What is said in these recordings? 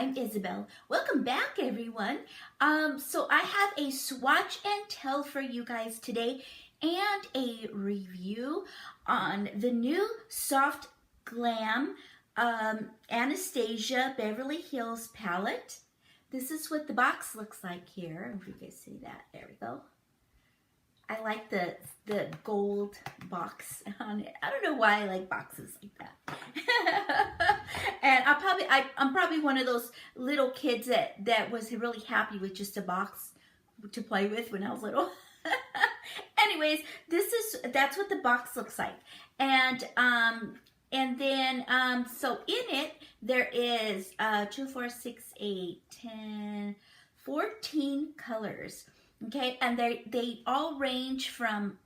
I'm Isabelle. Welcome back, everyone. So I have a swatch and tell for you guys today and a review on the new Soft Glam Anastasia Beverly Hills palette. This is what the box looks like here. If you guys see that, there we go. I like the gold box on it. I don't know why I like boxes like that. And I'm probably one of those little kids that was really happy with just a box to play with when I was little. Anyways, that's what the box looks like. And then so in it there is 2, 4, 6, 8, 10, 14 colors. Okay, and they all range from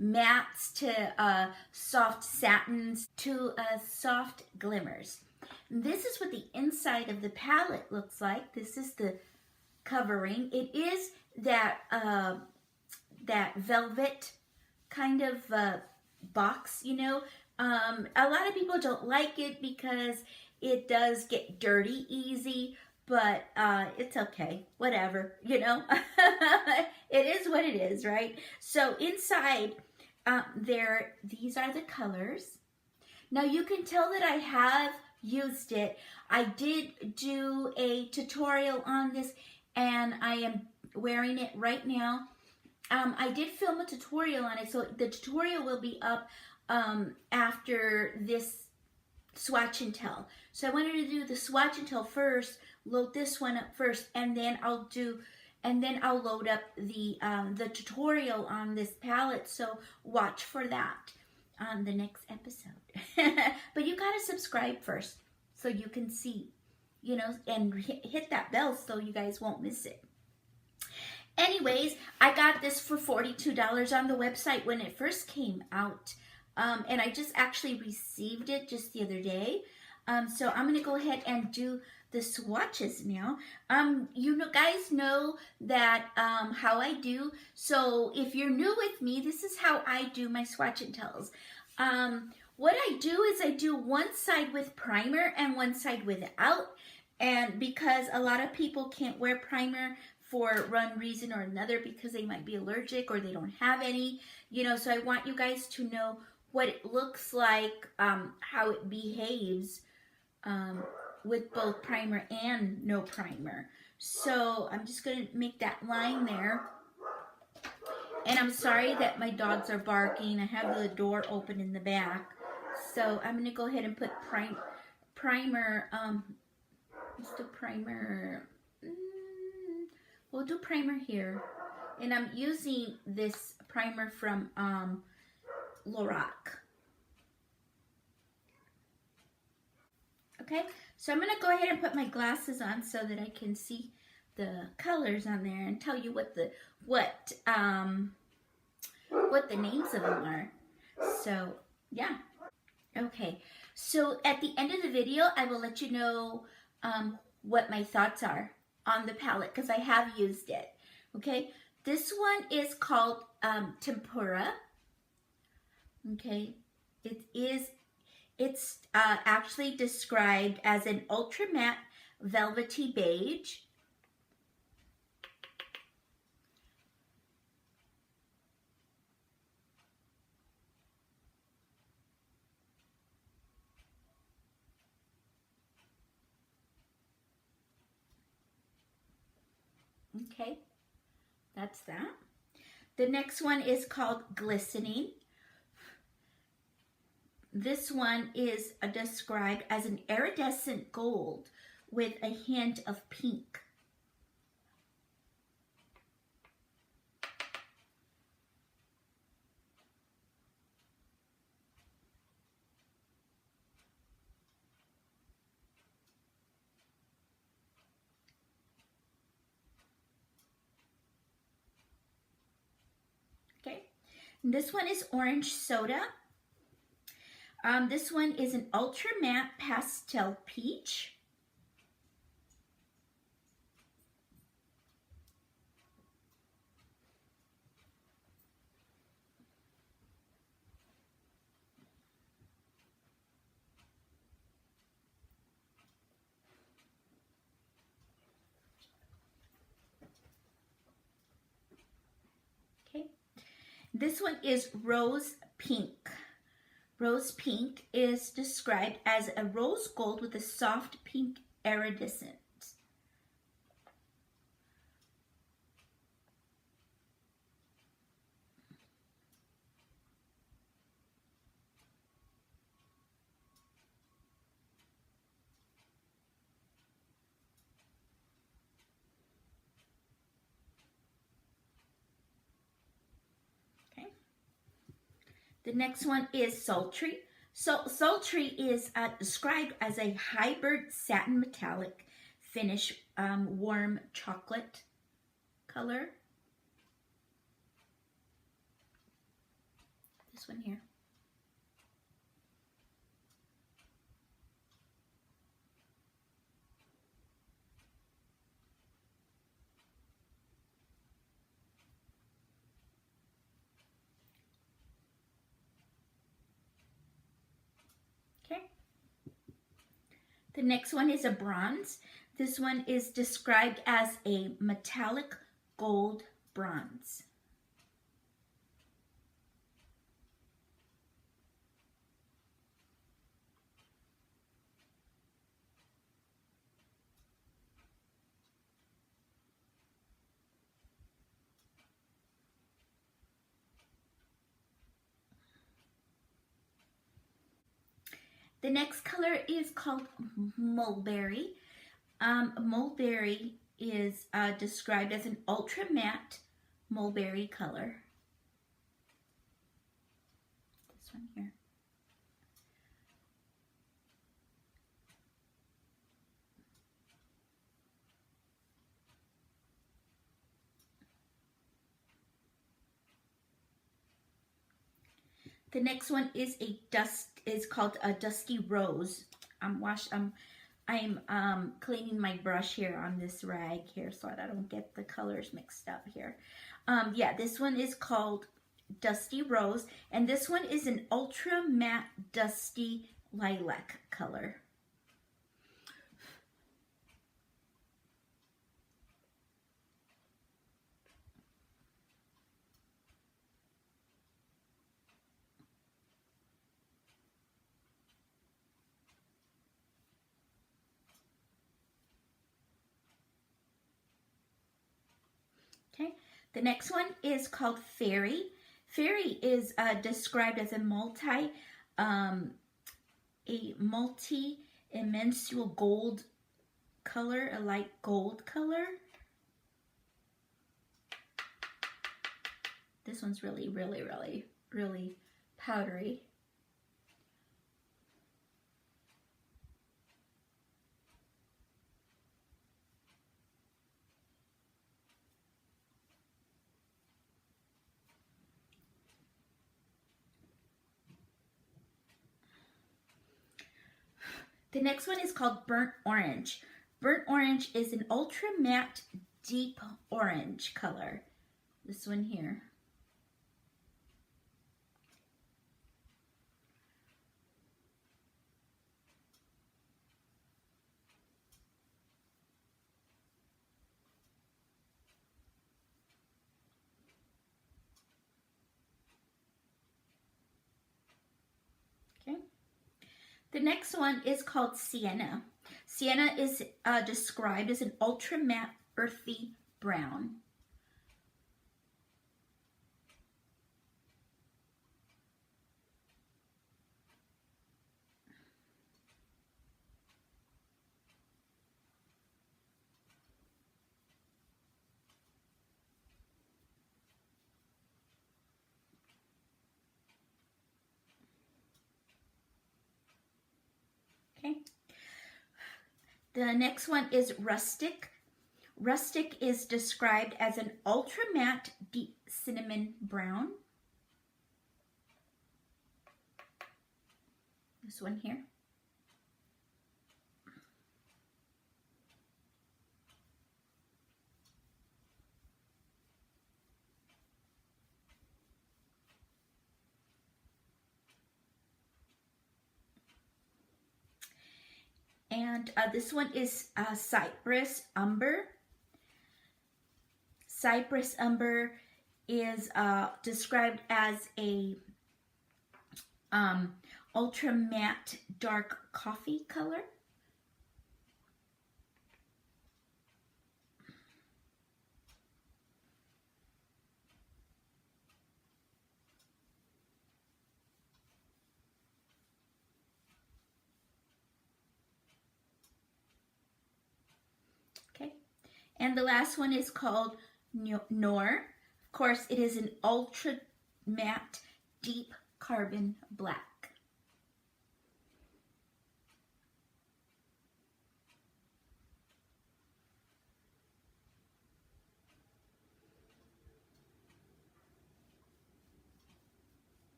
mattes to soft satins to soft glimmers. And this is what the inside of the palette looks like. This is the covering. It is that that velvet kind of box, you know. A lot of people don't like it because it does get dirty easy. But it's okay, whatever, you know. It is what it is, right? So inside these are the colors. Now you can tell that I have used it. I did do a tutorial on this and I am wearing it right now. I did film a tutorial on it, so the tutorial will be up after this swatch and tell. So I wanted to do the swatch and tell first, load this one up first, and then I'll load up the tutorial on this palette. So watch for that on the next episode. But you gotta subscribe first so you can see, you know, and hit that bell so you guys won't miss it. Anyways, I got this for $42 on the website when it first came out. And I just actually received it just the other day. So I'm going to go ahead and do the swatches now. You know, guys know that how I do. So if you're new with me, this is how I do my swatch and tells. What I do is I do one side with primer and one side without. And because a lot of people can't wear primer for one reason or another, because they might be allergic or they don't have any, you know, so I want you guys to know what it looks like, how it behaves with both primer and no primer. So I'm just going to make that line there. And I'm sorry that my dogs are barking. I have the door open in the back. So I'm going to go ahead and put primer. Let's do primer. We'll do primer here. And I'm using this primer from Lorac. Okay, so I'm going to go ahead and put my glasses on so that I can see the colors on there and tell you what the names of them are. So yeah. Okay, so at the end of the video I will let you know what my thoughts are on the palette, because I have used it. Okay, this one is called Tempura. Okay, it's actually described as an ultra matte velvety beige. Okay, that's that. The next one is called Glistening. This one is described as an iridescent gold with a hint of pink. Okay, and this one is Orange Soda. This one is an ultra matte pastel peach. This one is Rose Pink. Rose Pink is described as a rose gold with a soft pink iridescent. The next one is Sultry. So Sultry is described as a hybrid satin metallic finish, warm chocolate color. This one here. The next one is a bronze. This one is described as a metallic gold bronze. The next color is called Mulberry. Mulberry is described as an ultra matte mulberry color. This one here. The next one is called a Dusty Rose. I'm cleaning my brush here on this rag here so that I don't get the colors mixed up here. Yeah, this one is called Dusty Rose, and this one is an ultra matte dusty lilac color. Okay, the next one is called Fairy. Fairy is described as a multi-immensual gold color, a light gold color. This one's really, really, really, really powdery. The next one is called Burnt Orange. Burnt Orange is an ultra matte deep orange color. This one here. The next one is called Sienna. Sienna is described as an ultra matte earthy brown. Okay. The next one is Rustic. Rustic is described as an ultra matte deep cinnamon brown. This one here. And this one is Cypress Umber. Cypress Umber is described as a ultra matte dark coffee color. Okay, and the last one is called Noir. Of course, it is an ultra matte deep carbon black.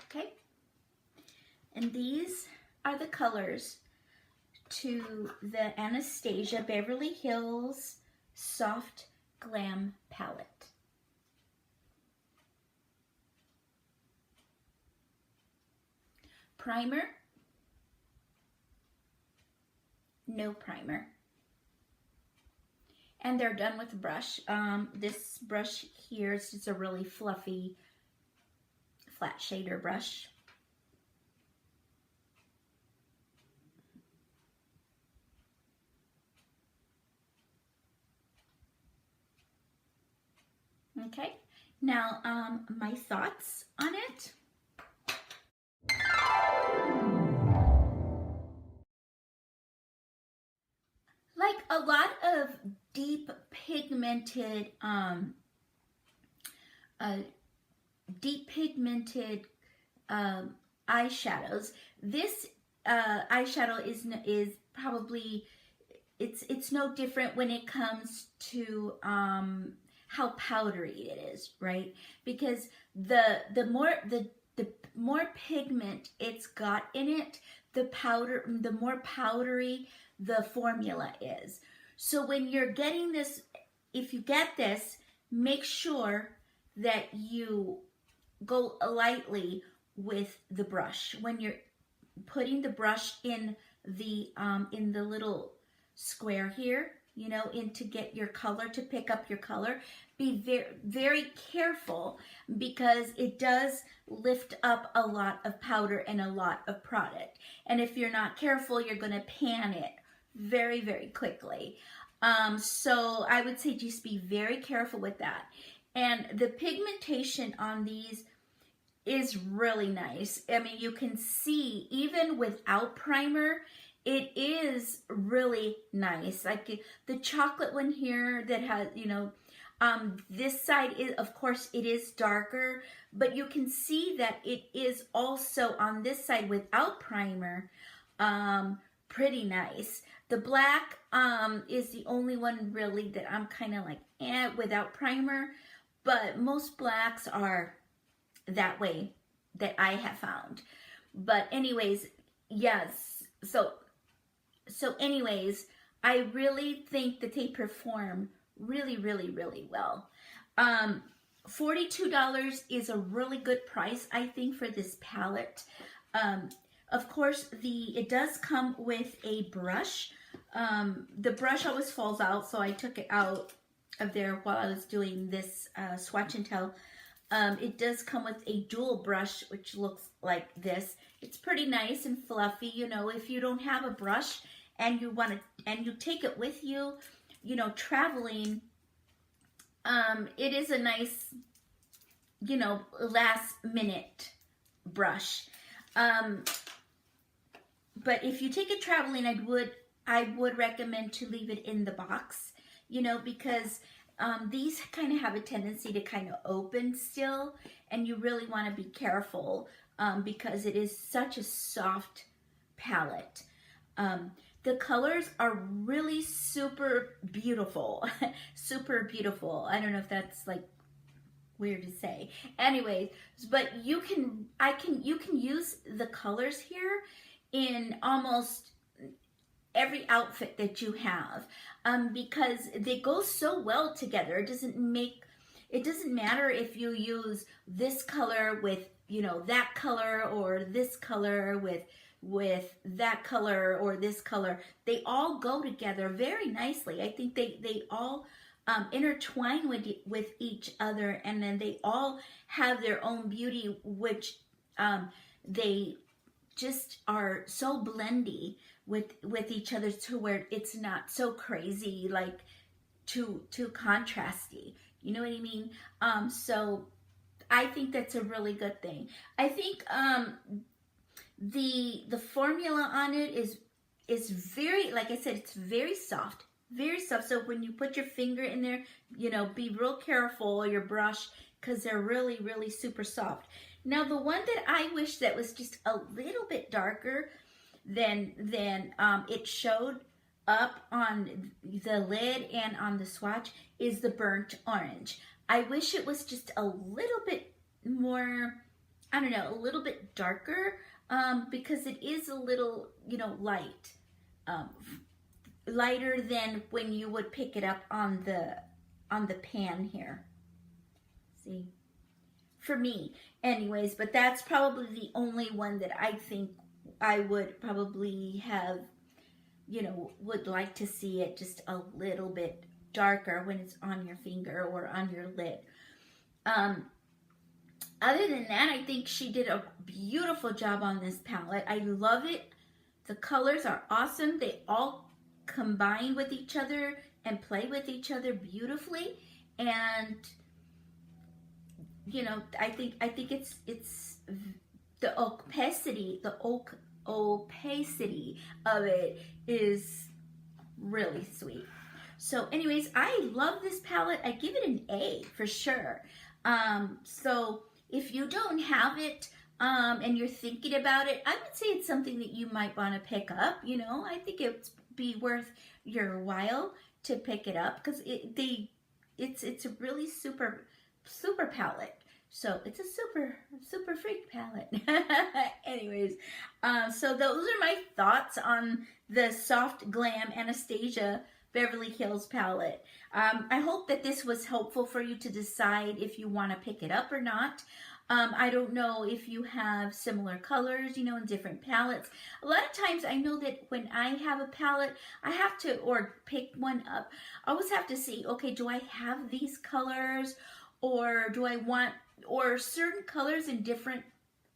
Okay, and these are the colors to the Anastasia Beverly Hills Soft Glam palette. Primer, no primer. And they're done with the brush. This brush here is just a really fluffy flat shader brush. Okay, now my thoughts on it. Like a lot of deep pigmented eyeshadows, this eyeshadow is probably, it's no different when it comes to how powdery it is, right? Because the more pigment it's got in it, the more powdery the formula is. So when you're getting this, if you get this, make sure that you go lightly with the brush. When you're putting the brush in the little square here, you know, in to get your color, to pick up your color, be very, very careful, because it does lift up a lot of powder and a lot of product. And if you're not careful, you're going to pan it very, very quickly. So I would say just be very careful with that. And the pigmentation on these is really nice. I mean, you can see even without primer, it is really nice. Like the chocolate one here that has, you know, this side is, of course, it is darker, but you can see that it is also on this side without primer, pretty nice. The black is the only one really that I'm kind of like, without primer, but most blacks are that way that I have found. But anyways, yes, so anyways, I really think that they perform really, really, really well. $42 is a really good price, I think, for this palette. Of course, it does come with a brush. The brush always falls out, so I took it out of there while I was doing this Swatch and Tell. It does come with a dual brush, which looks like this. It's pretty nice and fluffy. You know, if you don't have a brush and you want to, and you take it with you, you know, traveling, it is a nice, you know, last minute brush. But if you take it traveling, I would recommend to leave it in the box, you know, because these kind of have a tendency to kind of open still, and you really want to be careful because it is such a soft palette. The colors are really super beautiful, super beautiful. I don't know if that's like weird to say. Anyways, but you can use the colors here in almost every outfit that you have, because they go so well together. It doesn't matter if you use this color with, you know, that color, or this color with with that color or this color. They all go together very nicely. I think they all intertwine with each other, and then they all have their own beauty, which they just are so blendy with each other to where it's not so crazy, like too contrasty. You know what I mean? So I think that's a really good thing. I think the formula on it is very, like I said, it's very soft, very soft. So when you put your finger in there, you know, be real careful, your brush, because they're really, really super soft. Now the one that I wish that was just a little bit darker than it showed up on the lid and on the swatch is the burnt orange. I wish it was just a little bit more, I don't know, a little bit darker, because it is a little, you know, light, lighter than when you would pick it up on the pan here. See, for me, anyways. But that's probably the only one that I think I would probably have, you know, would like to see it just a little bit darker when it's on your finger or on your lid. Other than that, I think she did a beautiful job on this palette. I love it. The colors are awesome. They all combine with each other and play with each other beautifully. And you know, I think it's the opacity of it is really sweet. So anyways, I love this palette. I give it an A for sure. So if you don't have it and you're thinking about it, I would say it's something that you might want to pick up. You know, I think it'd be worth your while to pick it up, because it's a really super palette. So it's a super freak palette. Anyways, so those are my thoughts on the Soft Glam Anastasia Beverly Hills palette. I hope that this was helpful for you to decide if you want to pick it up or not. I don't know if you have similar colors, you know, in different palettes. A lot of times I know that when I have a palette, I have to, or pick one up, I always have to see, okay, do I have these colors, or do I want, or certain colors in different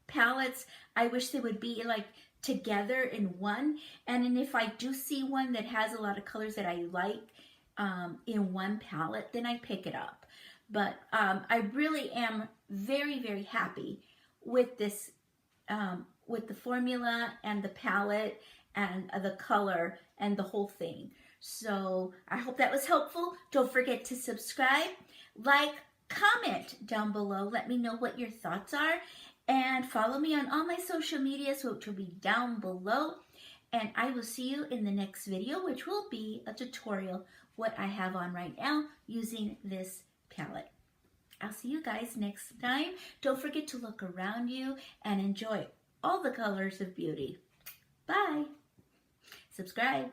palettes, I wish they would be like together in one. And then if I do see one that has a lot of colors that I like in one palette, then I pick it up. But I really am very, very happy with this, with the formula and the palette and the color and the whole thing. So I hope that was helpful. Don't forget to subscribe, like, comment down below. Let me know what your thoughts are. And follow me on all my social medias, which will be down below. And I will see you in the next video, which will be a tutorial, what I have on right now using this palette. I'll see you guys next time. Don't forget to look around you and enjoy all the colors of beauty. Bye. Subscribe.